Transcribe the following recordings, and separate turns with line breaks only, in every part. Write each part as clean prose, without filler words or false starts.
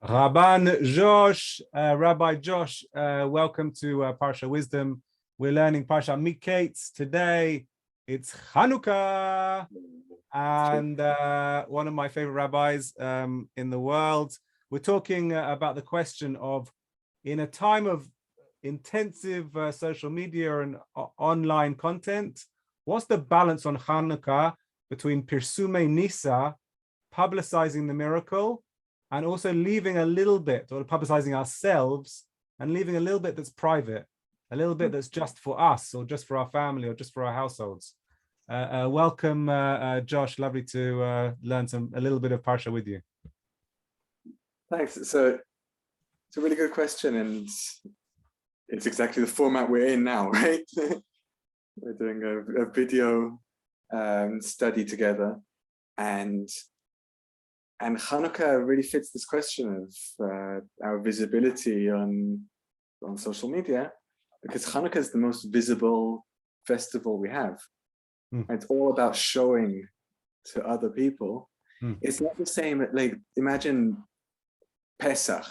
Rabbi Josh, welcome to Parsha Wisdom. We're learning Parshat Mikeitz today. It's Hannukah, and one of my favorite rabbis in the world. We're talking about the question of, in a time of intensive social media and online content, what's the balance on Hannukah between Pirsumei Nisa, publicizing the miracle, and also leaving a little bit, or publicizing ourselves, and leaving a little bit that's private, a little bit that's just for us, or just for our family, or just for our households. Welcome, Josh. Lovely to learn a little bit of Parsha with you.
Thanks. So it's a really good question, and it's exactly the format we're in now, right? We're doing a video study together, and Hannukah really fits this question of our visibility on social media, because Hannukah is the most visible festival we have. It's all about showing to other people. It's not the same, like, imagine Pesach.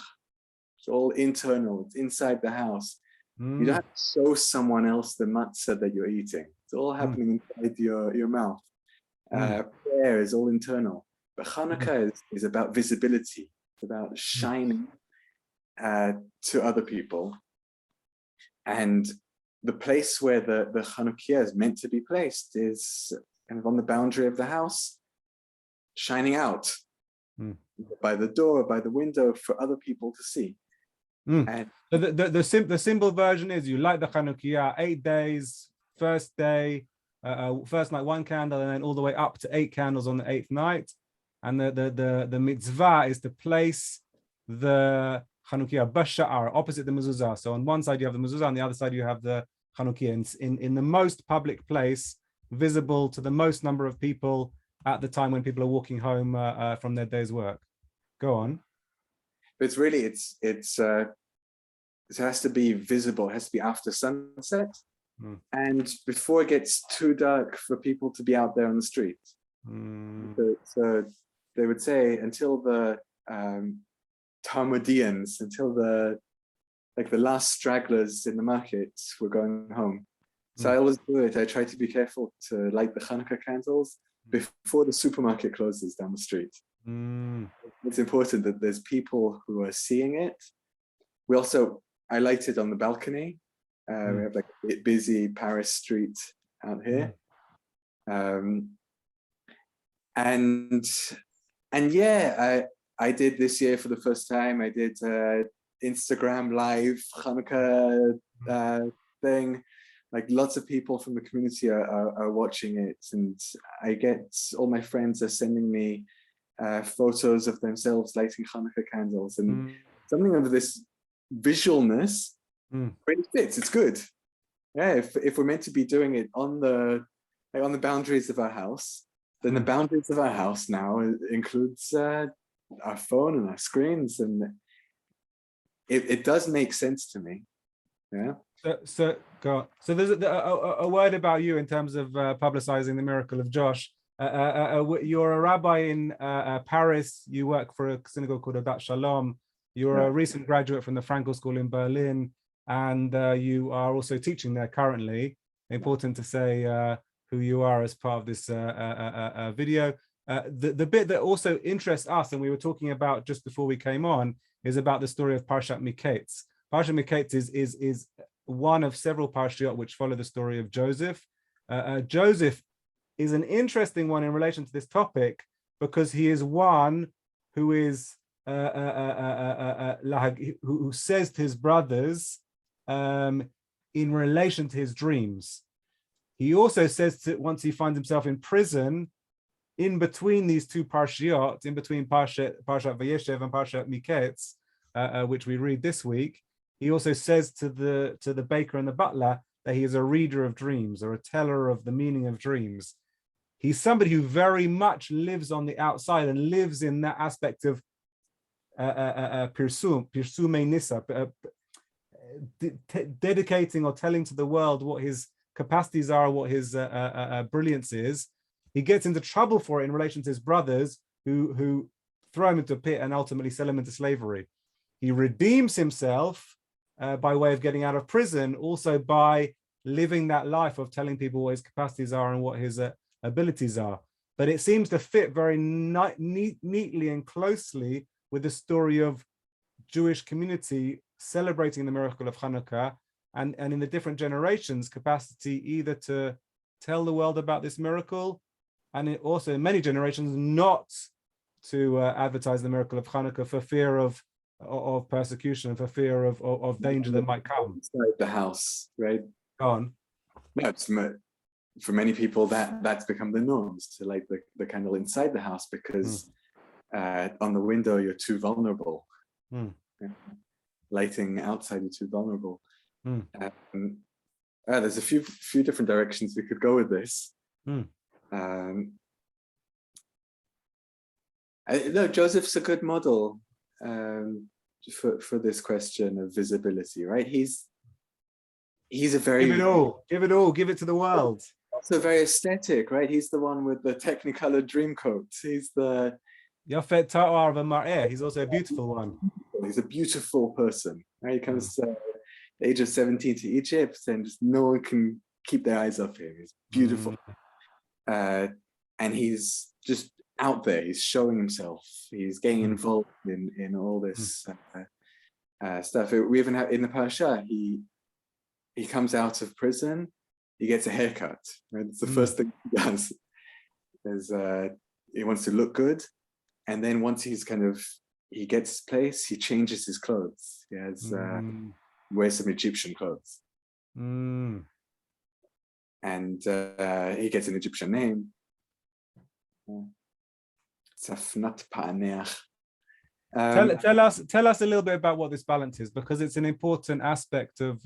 It's all internal, it's inside the house. You don't have to show someone else the matzah that you're eating. It's all happening inside your mouth. Prayer is all internal. But Hannukah is about visibility, about shining to other people. And the place where the Hannukah is meant to be placed is kind of on the boundary of the house, shining out by the door, by the window, for other people to see. And
the simple version is, you light the Hannukah 8 days, first day, first night 1 candle, and then all the way up to 8 candles on the 8th night. And the mitzvah is to place the Hannukah b'sha'ar, opposite the mezuzah. So on one side you have the mezuzah, on the other side you have the Hannukah, in the most public place, visible to the most number of people at the time when people are walking home from their day's work. Go on.
It's really, it has to be visible. It has to be after sunset, and before it gets too dark for people to be out there on the street. So they would say, until the Talmudians, until the last stragglers in the markets were going home. So I always do it. I try to be careful to light the Hannukah candles before the supermarket closes down the street. It's important that there's people who are seeing it. I light it on the balcony. We have like a bit busy Paris street out here. And yeah, I did this year for the first time. I did Instagram live Hannukah thing. Like, lots of people from the community are watching it, and I get, all my friends are sending me photos of themselves lighting Hannukah candles, and something of this visualness really fits. It's good. Yeah, if we're meant to be doing it on the boundaries of our house, then the boundaries of our house now includes our phone and our screens, and it does make sense to me. Yeah.
So there's a word about you in terms of publicizing the miracle of Josh. You're a rabbi in Paris. You work for a synagogue called Adat Shalom. You're a recent graduate from the Frankel school in Berlin, and you are also teaching there currently. Important to say who you are as part of this video. The bit that also interests us, and we were talking about just before we came on, is about the story of Parshat Mikeitz. Parshat Mikeitz is one of several parshiot which follow the story of Joseph. Joseph is an interesting one in relation to this topic, because he is one who is who says to his brothers in relation to his dreams. He also says to, once he finds himself in prison, in between these two parshiot, in between Parshat Vayeshev and Parshat Mikeitz, which we read this week, he also says to the baker and the butler that he is a reader of dreams, or a teller of the meaning of dreams. He's somebody who very much lives on the outside and lives in that aspect of Pirsumei Nisa, dedicating or telling to the world what his capacities are, what his brilliance is. He gets into trouble for it in relation to his brothers, who throw him into a pit and ultimately sell him into slavery. He redeems himself by way of getting out of prison, also by living that life of telling people what his capacities are and what his abilities are. But it seems to fit very neatly and closely with the story of Jewish community celebrating the miracle of Hannukah, and in the different generations, capacity either to tell the world about this miracle, and it also in many generations not to advertise the miracle of Hannukah for fear of persecution, for fear of danger that might come.
Inside the house, right?
Go on.
No, it's, for many people that's become the norm, to light the candle inside the house, because on the window you're too vulnerable. Lighting outside you're too vulnerable. There's a few different directions we could go with this. Joseph's a good model for this question of visibility, right? He's a very
give it to the world.
Also very aesthetic, right? He's the one with the Technicolor dream coat. He's the
Yafet Ta'ar v'Mar'eh. He's also a beautiful one.
He's a beautiful person, right? He comes at the age of 17 to Egypt, and just no one can keep their eyes off him. He's beautiful. And he's just out there. He's showing himself. He's getting involved in all this stuff. We even have in the Parsha, he comes out of prison, he gets a haircut. Right? It's the first thing he does. He wants to look good. And then once he gets his place, he changes his clothes. He has wears some Egyptian clothes. And he gets an Egyptian name. Safnat Pa'aneach.
Tell us a little bit about what this balance is, because it's an important aspect of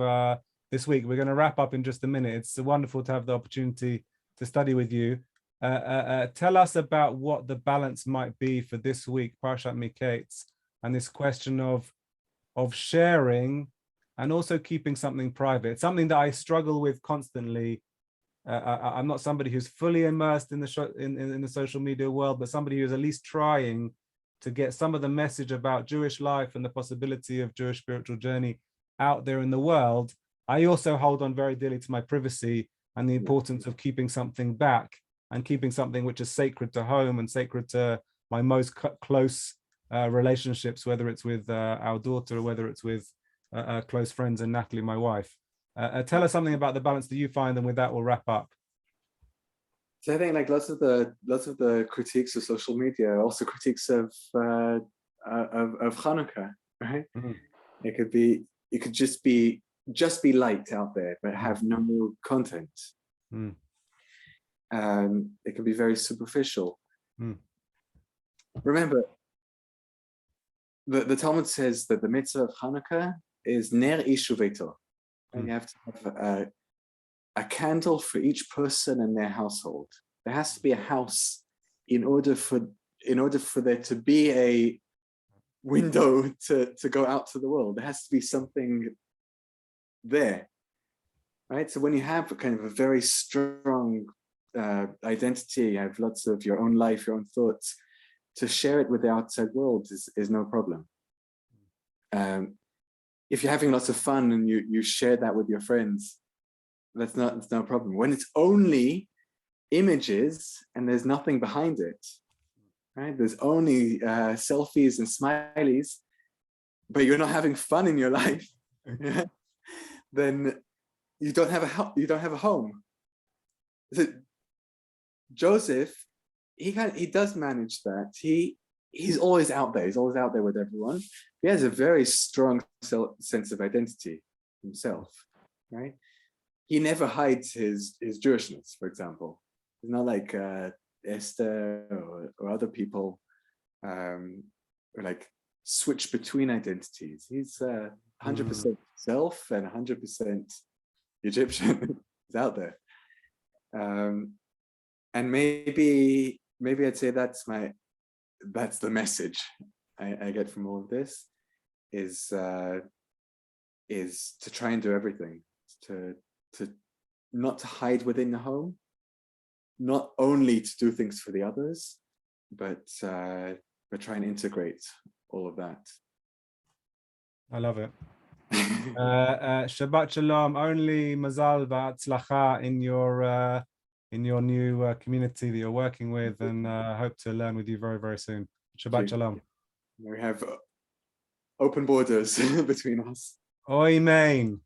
this week. We're going to wrap up in just a minute. It's wonderful to have the opportunity to study with you. Tell us about what the balance might be for this week, Parshat Mikeitz, and this question of sharing and also keeping something private. It's something that I struggle with constantly. I'm not somebody who's fully immersed in the social media world, but somebody who's at least trying to get some of the message about Jewish life and the possibility of Jewish spiritual journey out there in the world. I also hold on very dearly to my privacy and the importance of keeping something back and keeping something which is sacred to home and sacred to my most close relationships, whether it's with our daughter or whether it's with close friends and Natalie, my wife. Tell us something about the balance that you find, and with that we'll wrap up.
So I think like lots of the critiques of social media are also critiques of Hannukah, right? It could just be light out there, but have no content. It can be very superficial. Remember, the Talmud says that the mitzvah of Hannukah is ner ish uveito, and you have to have a candle for each person in their household. There has to be a house in order for there to be a window to go out to the world. There has to be something there, right? So when you have kind of a very strong identity, you have lots of your own life, your own thoughts, to share it with the outside world is no problem. If you're having lots of fun and you share that with your friends, that's no problem. When it's only images and there's nothing behind it, right? There's only selfies and smileys, but you're not having fun in your life, then you don't have a home. So Joseph, he does manage that. He's always out there. He's always out there with everyone. He has a very strong sense of identity himself, right? He never hides his Jewishness, for example. It's not like Esther or other people or like switch between identities. He's 100% self and 100% Egyptian. He's out there. And maybe I'd say that's the message I get from all of this is to try and do everything, to not to hide within the home, not only to do things for the others, but but try and integrate all of that.
I love it. Shabbat Shalom. Only mazal v'atzlacha in your new community that you're working with, and hope to learn with you very, very soon. Shabbat Shalom.
We have open borders between us.
Amen.